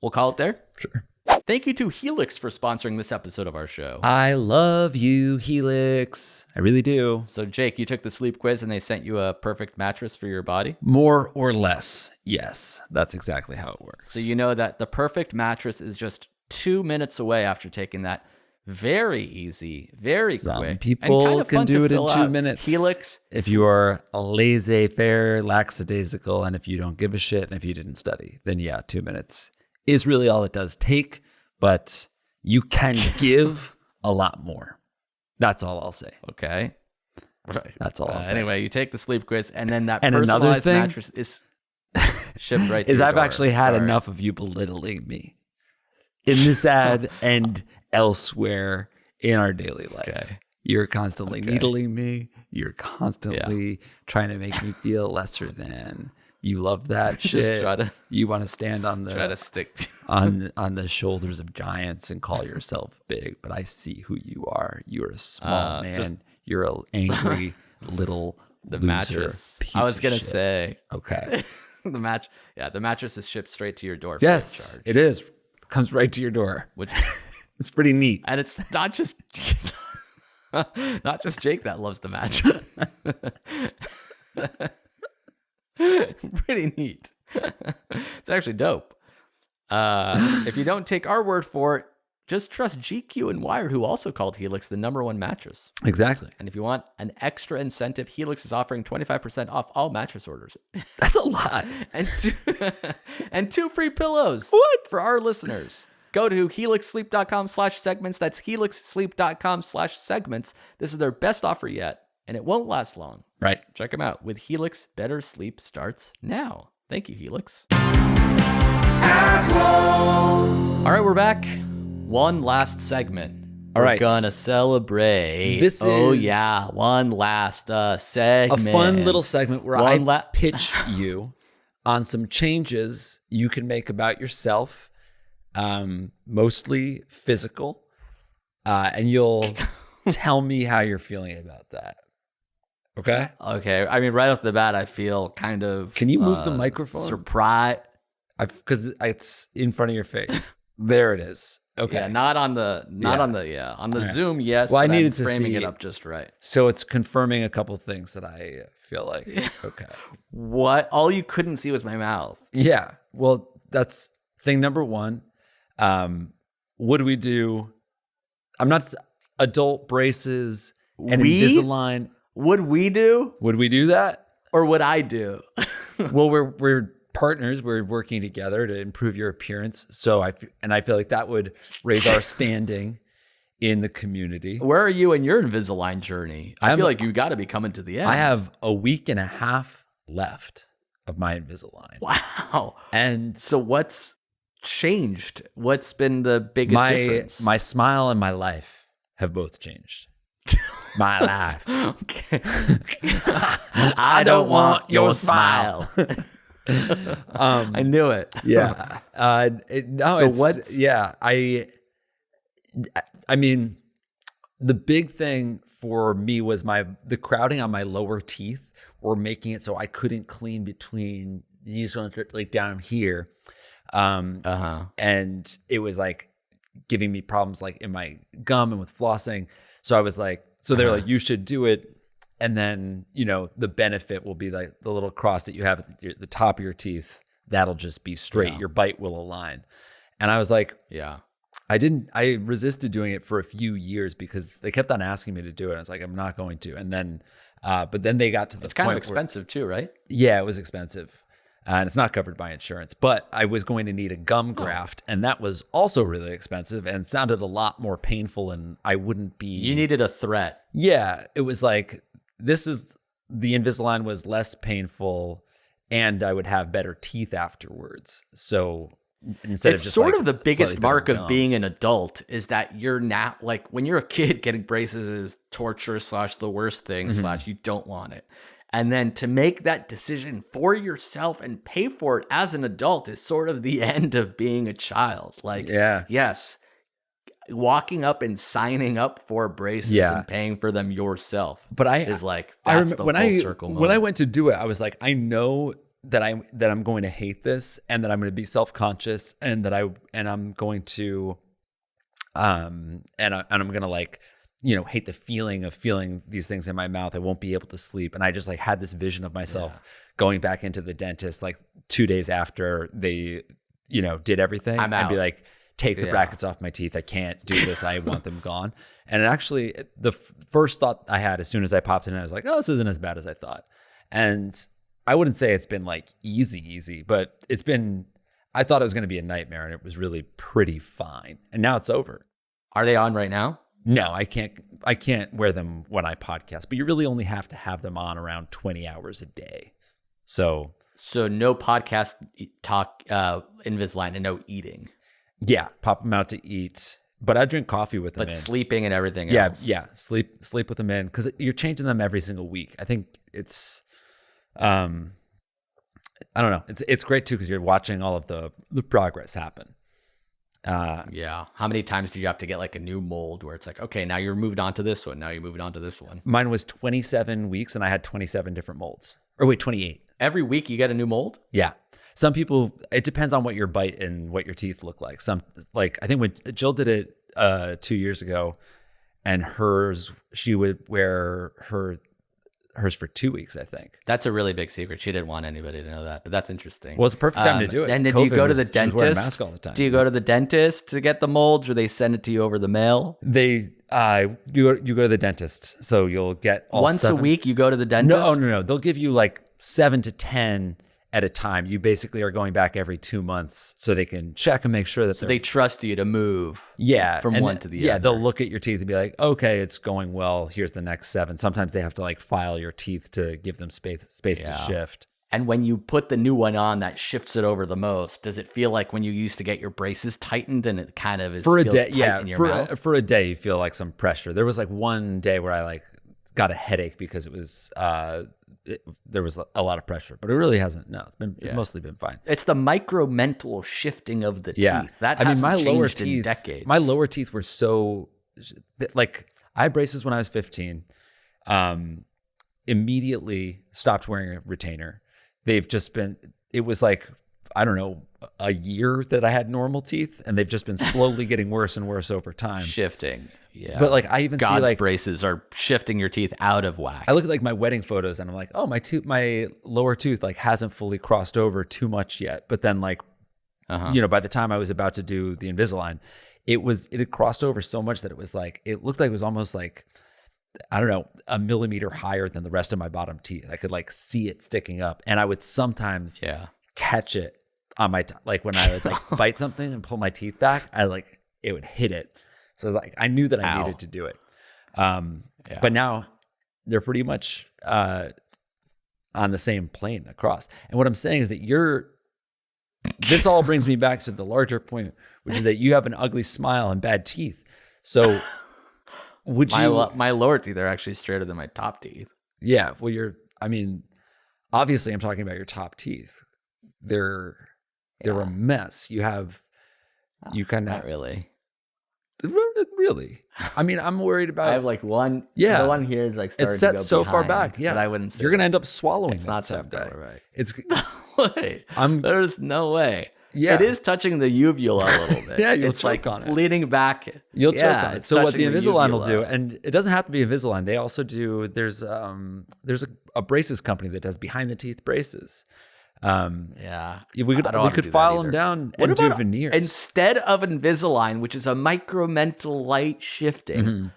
We'll call it there. Sure. Thank you to Helix for sponsoring this episode of our show. I love you, Helix. I really do. So, Jake, you took the sleep quiz and they sent you a perfect mattress for your body. More or less. Yes, that's exactly how it works. So, you know that the perfect mattress is just 2 minutes away after taking that Very easy, very Some quick. people and kind of can fun do to it in fill 2 out. minutes. Helix. If you are laissez-faire, lackadaisical, and if you don't give a shit, and if you didn't study, then yeah, 2 minutes is really all it does take. But you can give a lot more. That's all I'll say. Okay. Right. That's all I'll say. Anyway, you take the sleep quiz, and then that And another personalized thing mattress is shipped right to is your I've door. actually had Sorry. enough of you belittling me in this ad and elsewhere in our daily life. Okay. You're constantly needling me. You're constantly trying to make me feel lesser than. You love that Just shit. try to- You want to stand on Try to the stick. on the shoulders of giants and call yourself big, but I see who you are. You're a small man. just- You're an angry little The loser, mattress. piece I was of gonna shit. say Okay. the mattress is shipped straight to your door. free of Yes, charge, it is. Comes right to your door. which It's pretty neat. and it's not just not just Jake that loves the mattress. Pretty neat. It's actually dope. If you don't take our word for it, just trust GQ and Wired, who also called Helix the #1 mattress. Exactly. And if you want an extra incentive, Helix is offering 25% off all mattress orders. That's a lot. and two, and 2 free pillows. What? For our listeners. Go to helixsleep.com/segments. That's helixsleep.com/segments. This is their best offer yet, and it won't last long. Right. Check them out. With Helix, better sleep starts now. Thank you, Helix. Assholes. All right, we're back. One last segment. All right. We're gonna celebrate. This oh is yeah, one last segment. A fun little segment where One I pitch you on some changes you can make about yourself, mostly physical, and you'll tell me how you're feeling about that. Okay? Okay. I mean, right off the bat, I feel kind of. Can you move the microphone? Surprise. Because it's in front of your face. There it is. Okay. Yeah, not on the Zoom, yes. Well, I but I'm needed to framing see- it up just right. So it's confirming a couple things that I feel like. Okay. What? All you couldn't see was my mouth. Yeah. Well, that's thing number one. What do we do? I'm not adult braces and We? Invisalign. Would we do, Would we do that? or would I do? Well, we're partners. We're working together to improve your appearance. So I feel like that would raise our standing in the community. Where are you in your Invisalign journey? I I'm- feel like you got to be coming to the end. I have a week and a half left of my Invisalign. Wow. And So what's changed? What's been the biggest difference? my smile and my life have both changed. My life. Okay. I don't want your smile. I knew it. Yeah. No. So It's, what's- Yeah. I mean, the big thing for me was the crowding on my lower teeth were making it so I couldn't clean between these ones like down here. And it was like giving me problems like in my gum and with flossing. So I was like, so they're like, you should do it. And then, the benefit will be like the little cross that you have at the top of your teeth. That'll just be straight. Yeah. Your bite will align. And I was like, Yeah. I resisted doing it for a few years because they kept on asking me to do it. I was like, I'm not going to. And then, but then they got to the It's kind of point expensive too, right? yeah, it was expensive. And it's not covered by insurance, but I was going to need a gum graft. And that was also really expensive and sounded a lot more painful. And I wouldn't be. You needed a threat. Yeah, it was like, the Invisalign was less painful and I would have better teeth afterwards. So instead It's of just sort like of the biggest slightly mark better of gum. being an adult is that you're not like when you're a kid, getting braces is torture / the worst thing / you don't want it. And then to make that decision for yourself and pay for it as an adult is sort of the end of being a child. Like, Yeah. yes, walking up and signing up for braces Yeah. and paying for them yourself But is like, I that's remember the when full I circle moment. when I went to do it, I was like, I know that I'm going to hate this and that I'm going to be self-conscious and that I'm going to and I'm going to like, hate the feeling of feeling these things in my mouth. I won't be able to sleep. And I just like had this vision of myself going back into the dentist like 2 days after they, did everything. I'm I'd be out. like, take the brackets off my teeth. I can't do this. I want them gone. And it actually, the first thought I had as soon as I popped in, I was like, oh, this isn't as bad as I thought. And I wouldn't say it's been like easy, but it's been, I thought it was going to be a nightmare, and it was really pretty fine. And now it's over. Are they on right now? No, I can't wear them when I podcast, but you really only have to have them on around 20 hours a day. So no podcast talk, Invisalign, and no eating. Yeah, pop them out to eat. But I drink coffee with them. But sleeping and everything else. Yeah, sleep with them in, because you're changing them every single week. I think it's, I don't know. It's great too, because you're watching all of the progress happen. Yeah. How many times do you have to get like a new mold where it's like, okay, now you're moved on to this one. Now you're moving on to this one. Mine was 27 weeks, and I had 27 different molds. Or wait, 28. Every week you get a new mold? Yeah. Some people, it depends on what your bite and what your teeth look like. Some, like, I think when Jill did it 2 years ago, and hers, she would wear hers for 2 weeks, I think. That's a really big secret. She didn't want anybody to know that, but that's interesting. Well, it's the perfect time to do it. And then do you go to the she was wearing a dentist? mask all the time. Do you go to the dentist to get the molds, or they send it to you over the mail? You go to the dentist, so you'll get all once 7. a week. You go to the dentist. No. They'll give you like 7 to 10 at a time. You basically are going back every 2 months, so they can check and make sure that they trust you to move. From one to the other. Yeah, they'll look at your teeth and be like, okay, it's going well. Here's the next 7. Sometimes they have to like file your teeth to give them space to shift. And when you put the new one on, that shifts it over the most. Does it feel like when you used to get your braces tightened, and it kind of for a day? In your mouth? For a day, you feel like some pressure. There was like one day where I like got a headache because it was there was a lot of pressure, but it really hasn't. No, it's mostly been fine. It's the micro mental shifting of the teeth. That hasn't my lower changed teeth, in decades. My lower teeth were so, like, I had braces when I was 15. Immediately stopped wearing a retainer. They've just been, it was like, I don't know, a year that I had normal teeth, and they've just been slowly getting worse and worse over time. Shifting. Yeah. But like, I even see like braces are shifting your teeth out of whack. I look at like my wedding photos, and I'm like, oh, my lower tooth like hasn't fully crossed over too much yet. But then like, by the time I was about to do the Invisalign, it had crossed over so much that it was like, it looked like it was almost like, I don't know, a millimeter higher than the rest of my bottom teeth. I could like see it sticking up, and I would sometimes catch it on my like when I would like bite something and pull my teeth back, it would hit it. So like I knew that I needed to do it. But now they're pretty much on the same plane across. And what I'm saying is that this all brings me back to the larger point, which is that you have an ugly smile and bad teeth. So my lower teeth are actually straighter than my top teeth. Yeah. Well, obviously I'm talking about your top teeth. They're a mess. You kind of not really. Really? I mean, I'm worried about. I have like one. Yeah, the one here is like it's set so far back. Yeah, but I wouldn't say you're gonna end up swallowing. It's not so far right. It's no way. There's no way. Yeah, it is touching the uvula a little bit. Yeah, it's like leaning back. You'll choke on it. So what the Invisalign will do, and it doesn't have to be Invisalign. They also do. There's a braces company that does behind the teeth braces. We could file them down and do veneers instead of Invisalign, which is a micromental light shifting.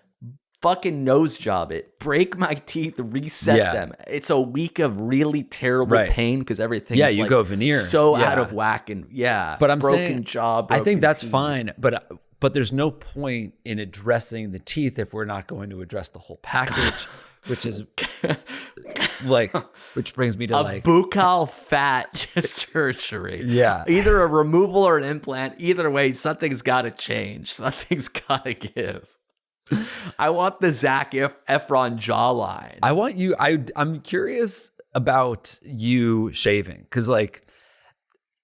Fucking nose job it, break my teeth, reset them. It's a week of really terrible pain because everything's you like go veneer so out of whack and but I'm broken saying, jaw. I think that's fine, but there's no point in addressing the teeth if we're not going to address the whole package. Which is which brings me to a buccal fat surgery. Yeah. Either a removal or an implant. Either way, something's got to change. Something's got to give. I want the Zac Efron jawline. I want you. I'm curious about you shaving, because like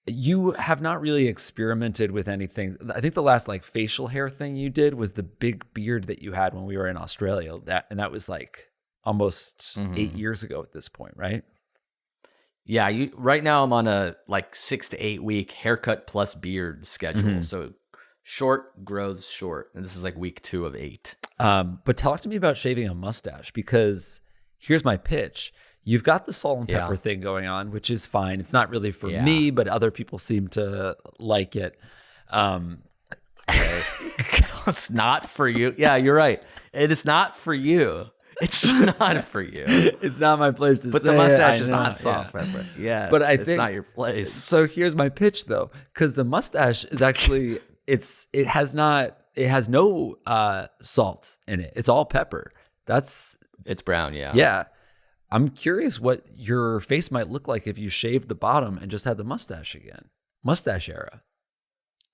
you have not really experimented with anything. I think the last like facial hair thing you did was the big beard that you had when we were in Australia. That was like almost 8 years ago at this point, right? Yeah, right now I'm on a like 6 to 8 week haircut plus beard schedule. So short grows short, and this is like week 2 of 8. But talk to me about shaving a mustache, because here's my pitch. You've got the salt and pepper thing going on, which is fine. It's not really for me, but other people seem to like it. okay? It's not for you. Yeah, you're right. It is not for you. It's not for you. It's not my place to But say the mustache it. is I know, not soft pepper. Yeah, But I it's think not your place. So here's my pitch though, because the mustache is actually it has no salt in it. It's all pepper. It's brown, yeah. Yeah. I'm curious what your face might look like if you shaved the bottom and just had the mustache again. Mustache era.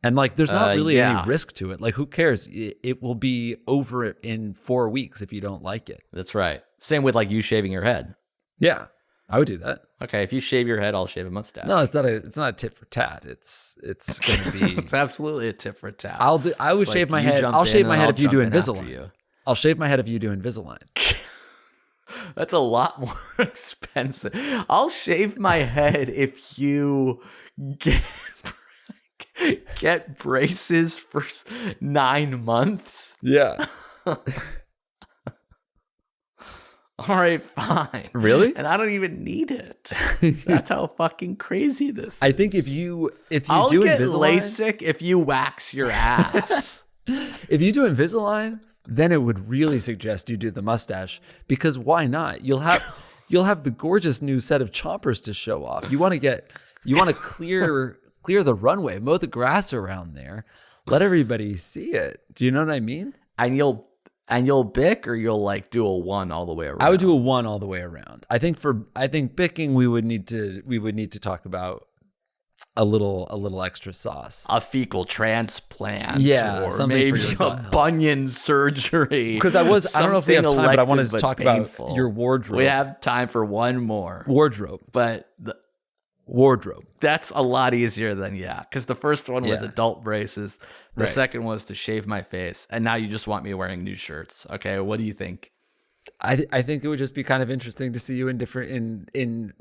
And like, there's not really any risk to it. Like, who cares? It will be over in 4 weeks if you don't like it. That's right. Same with like you shaving your head. Yeah, I would do that. Okay, if you shave your head, I'll shave a mustache. No, it's not a tit for tat. It's going to be. It's absolutely a tit for tat. I would shave my head. I'll shave my head if you do Invisalign. I'll shave my head if you do Invisalign. That's a lot more expensive. I'll shave my head if you get braces for 9 months. Yeah. All right, fine. Really? And I don't even need it. That's how fucking crazy this is. I think if you I'll do get Invisalign, LASIK if you wax your ass. if you do Invisalign, then it would really suggest you do the mustache, because why not? You'll have the gorgeous new set of chompers to show off. You want to clear the runway, mow the grass around there, let everybody see it. Do you know what I mean? And you'll bick, or you'll like do a 1 all the way around? I would do a 1 all the way around. I think bicking we would need to talk about a little extra sauce. A fecal transplant, yeah, or something maybe for your a bunion surgery. Because I don't know if we have time, but I wanted to talk painful. about your wardrobe. We have time for one more. Wardrobe. But wardrobe. That's a lot easier than, because the first one was adult braces. The second was to shave my face. And now you just want me wearing new shirts. Okay, what do you think? I think it would just be kind of interesting to see you in different, in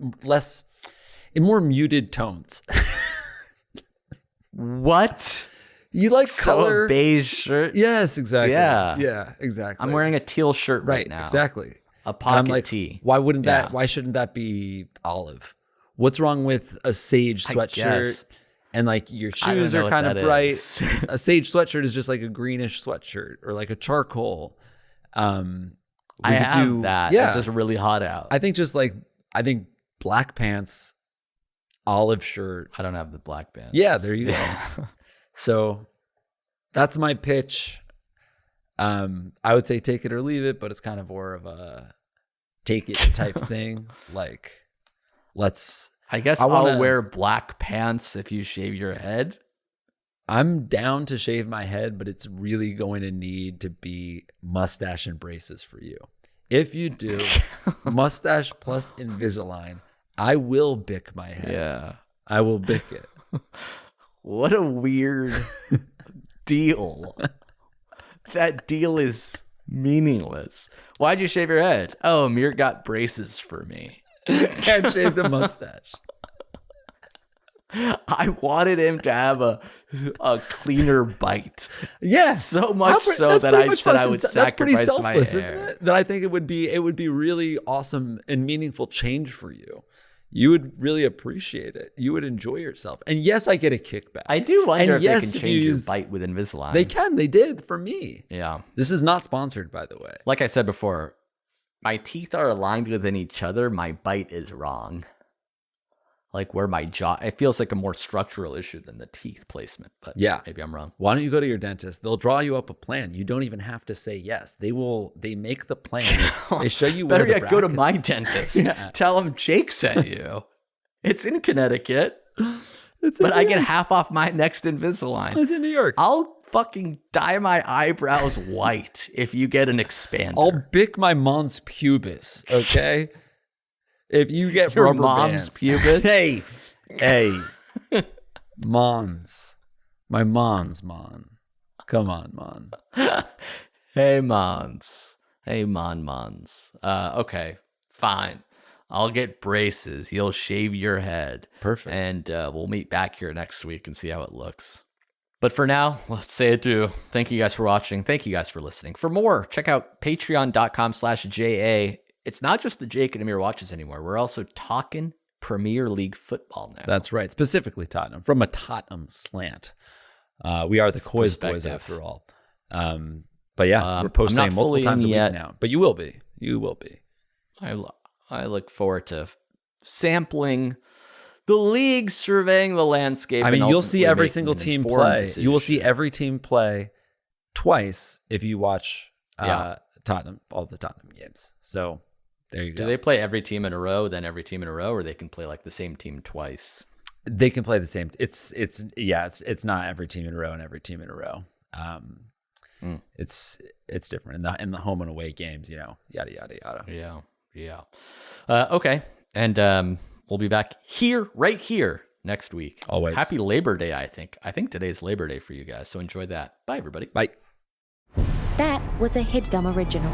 more muted tones. What? You like color? A beige shirt? Yes, exactly. Yeah, exactly. I'm wearing a teal shirt right now. Exactly. A pocket tee. Why shouldn't that be olive? What's wrong with a sage sweatshirt? And like your shoes are kind of bright. A sage sweatshirt is just like a greenish sweatshirt, or like a charcoal. I have that. Yeah. It's just really hot out. I think black pants, olive shirt. I don't have the black pants. Yeah, there you go. So that's my pitch. I would say take it or leave it, but it's kind of more of a take it type thing. Like, I guess I'll wear black pants if you shave your head. I'm down to shave my head, but it's really going to need to be mustache and braces for you. If you do mustache plus Invisalign, I will bick my head. Yeah. I will bick it. What a weird deal. That deal is meaningless. Why'd you shave your head? Oh, Amir got braces for me. And shaved a mustache. I wanted him to have a cleaner bite. Yeah, so much so that I said I would sacrifice my hair. Isn't it? That I think it would be really awesome and meaningful change for you. You would really appreciate it. You would enjoy yourself. And yes, I get a kickback. I do wonder if they can change your bite with Invisalign. They can. They did for me. Yeah. This is not sponsored, by the way. Like I said before, my teeth are aligned within each other. My bite is wrong. Like where my jaw, it feels like a more structural issue than the teeth placement. But yeah, maybe I'm wrong. Why don't you go to your dentist? They'll draw you up a plan. You don't even have to say yes. They make the plan. They show you where the brackets. Better yet, go to my dentist. Yeah. Tell him Jake sent you. It's in Connecticut. But I get half off my next Invisalign. It's in New York. I'll fucking dye my eyebrows white if you get an expander. I'll bick my mons pubis, okay? If you get your rubber mom's bands. pubis. Hey, mons, my mons, mon. Come on, mon. Hey, mons. Hey, mons. Okay, fine. I'll get braces. You'll shave your head. Perfect. And we'll meet back here next week and see how it looks. But for now, let's say adieu. Thank you guys for watching. Thank you guys for listening. For more, check out patreon.com/JA. It's not just the Jake and Amir watches anymore. We're also talking Premier League football now. That's right. Specifically Tottenham, from a Tottenham slant. We are the Coys boys Perspective. after all. But yeah, we're posting I'm not multiple fully times a in week yet. now. But you will be. You will be. I look forward to sampling the league, surveying the landscape. I mean, and you'll see ultimately every making single an team informed play. You will see decision. every team play twice if you watch Yeah. Tottenham, all the Tottenham games. So there you go. Do they play every team in a row, then every team in a row, or they can play like the same team twice? They can play the same. It's not every team in a row and every team in a row. It's different in the home and away games. Yada yada yada. Yeah. Okay, and we'll be back right here next week. Always. Happy Labor Day. I think today's Labor Day for you guys. So enjoy that. Bye, everybody. Bye. That was a Headgum original.